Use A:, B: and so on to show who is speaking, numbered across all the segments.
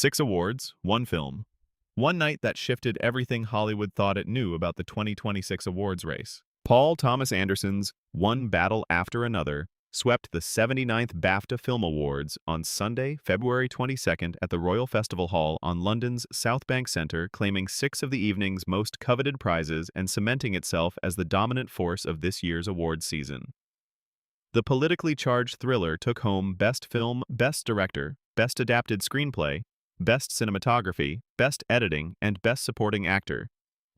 A: 6 awards, 1 film. One night that shifted everything Hollywood thought it knew about the 2026 awards race. Paul Thomas Anderson's One Battle After Another swept the 79th BAFTA Film Awards on Sunday, February 22nd at the Royal Festival Hall on London's South Bank Centre, claiming 6 of the evening's most coveted prizes and cementing itself as the dominant force of this year's awards season. The politically charged thriller took home Best Film, Best Director, Best Adapted Screenplay, Best Cinematography, Best Editing, and Best Supporting Actor,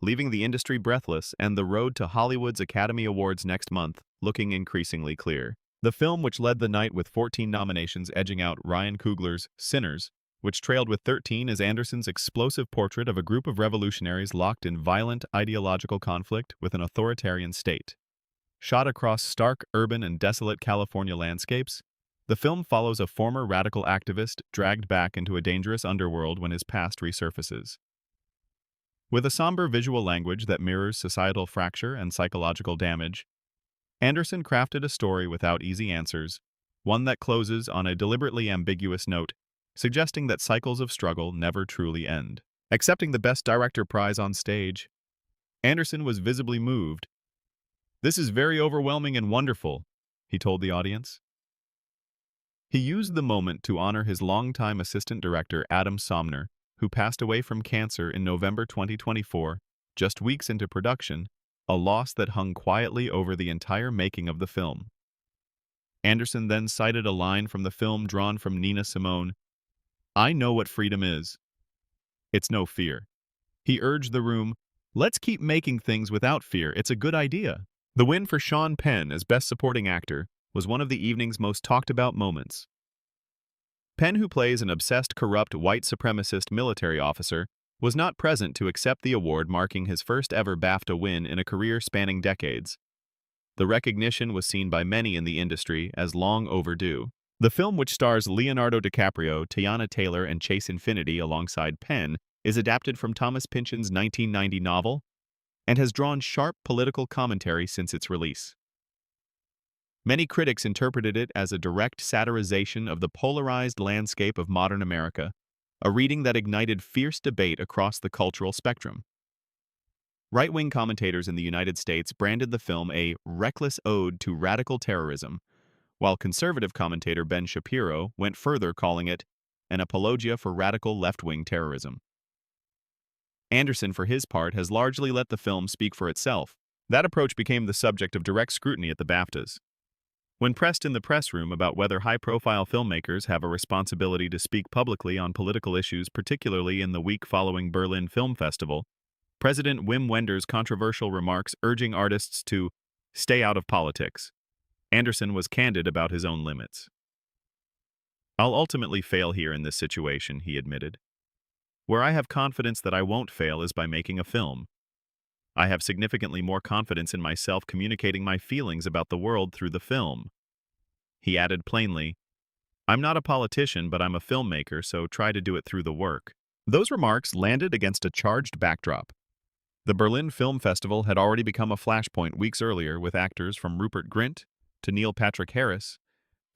A: leaving the industry breathless and the road to Hollywood's Academy Awards next month looking increasingly clear. The film, which led the night with 14 nominations, edging out Ryan Coogler's Sinners, which trailed with 13, is Anderson's explosive portrait of a group of revolutionaries locked in violent ideological conflict with an authoritarian state. Shot across stark, urban, and desolate California landscapes, the film follows a former radical activist dragged back into a dangerous underworld when his past resurfaces. With a somber visual language that mirrors societal fracture and psychological damage, Anderson crafted a story without easy answers, one that closes on a deliberately ambiguous note, suggesting that cycles of struggle never truly end. Accepting the Best Director prize on stage, Anderson was visibly moved. "This is very overwhelming and wonderful," he told the audience. He used the moment to honor his longtime assistant director Adam Somner, who passed away from cancer in November 2024, just weeks into production, a loss that hung quietly over the entire making of the film. Anderson then cited a line from the film drawn from Nina Simone, "I know what freedom is. It's no fear." He urged the room, "Let's keep making things without fear. It's a good idea." The win for Sean Penn as Best Supporting Actor was one of the evening's most talked-about moments. Penn, who plays an obsessed, corrupt, white supremacist military officer, was not present to accept the award, marking his first-ever BAFTA win in a career spanning decades. The recognition was seen by many in the industry as long overdue. The film, which stars Leonardo DiCaprio, Teyana Taylor, and Chase Infinity alongside Penn, is adapted from Thomas Pynchon's 1990 novel and has drawn sharp political commentary since its release. Many critics interpreted it as a direct satirization of the polarized landscape of modern America, a reading that ignited fierce debate across the cultural spectrum. Right-wing commentators in the United States branded the film a reckless ode to radical terrorism, while conservative commentator Ben Shapiro went further, calling it an apologia for radical left-wing terrorism. Anderson, for his part, has largely let the film speak for itself. That approach became the subject of direct scrutiny at the BAFTAs. When pressed in the press room about whether high-profile filmmakers have a responsibility to speak publicly on political issues, particularly in the week following Berlin Film Festival, President Wim Wenders' controversial remarks urging artists to stay out of politics, Anderson was candid about his own limits. "I'll ultimately fail here in this situation," he admitted. "Where I have confidence that I won't fail is by making a film. I have significantly more confidence in myself communicating my feelings about the world through the film." He added plainly, "I'm not a politician, but I'm a filmmaker, so try to do it through the work." Those remarks landed against a charged backdrop. The Berlin Film Festival had already become a flashpoint weeks earlier, with actors from Rupert Grint to Neil Patrick Harris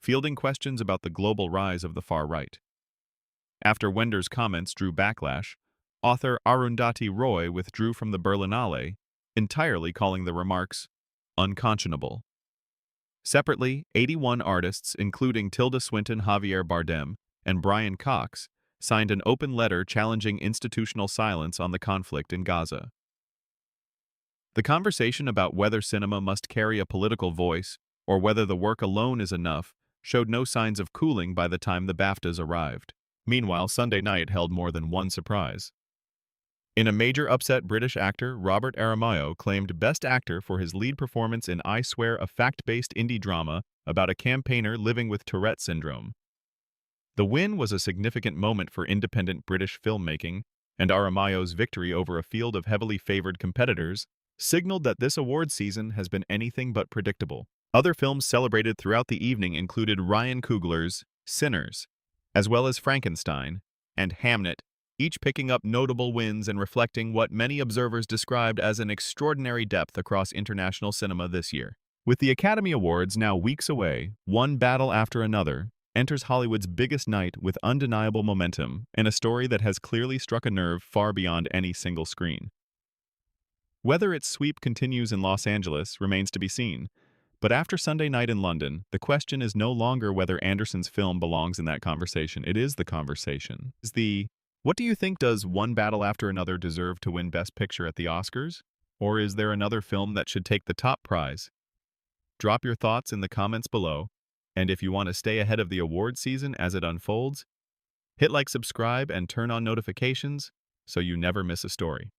A: fielding questions about the global rise of the far right. After Wenders' comments drew backlash, author Arundhati Roy withdrew from the Berlinale, entirely calling the remarks unconscionable. Separately, 81 artists, including Tilda Swinton, Javier Bardem, and Brian Cox, signed an open letter challenging institutional silence on the conflict in Gaza. The conversation about whether cinema must carry a political voice or whether the work alone is enough showed no signs of cooling by the time the BAFTAs arrived. Meanwhile, Sunday night held more than one surprise. In a major upset, British actor Robert Aramayo claimed Best Actor for his lead performance in I Swear, a fact-based indie drama about a campaigner living with Tourette syndrome. The win was a significant moment for independent British filmmaking, and Aramayo's victory over a field of heavily favored competitors signaled that this award season has been anything but predictable. Other films celebrated throughout the evening included Ryan Coogler's Sinners, as well as Frankenstein and Hamnet, each picking up notable wins and reflecting what many observers described as an extraordinary depth across international cinema this year. With the Academy Awards now weeks away, one battle after another, enters Hollywood's biggest night with undeniable momentum and a story that has clearly struck a nerve far beyond any single screen. Whether its sweep continues in Los Angeles remains to be seen, but after Sunday night in London, the question is no longer whether Anderson's film belongs in that conversation. It is the conversation. What do you think, does One Battle After Another deserve to win Best Picture at the Oscars? Or is there another film that should take the top prize? Drop your thoughts in the comments below, and if you want to stay ahead of the award season as it unfolds, hit like, subscribe, and turn on notifications so you never miss a story.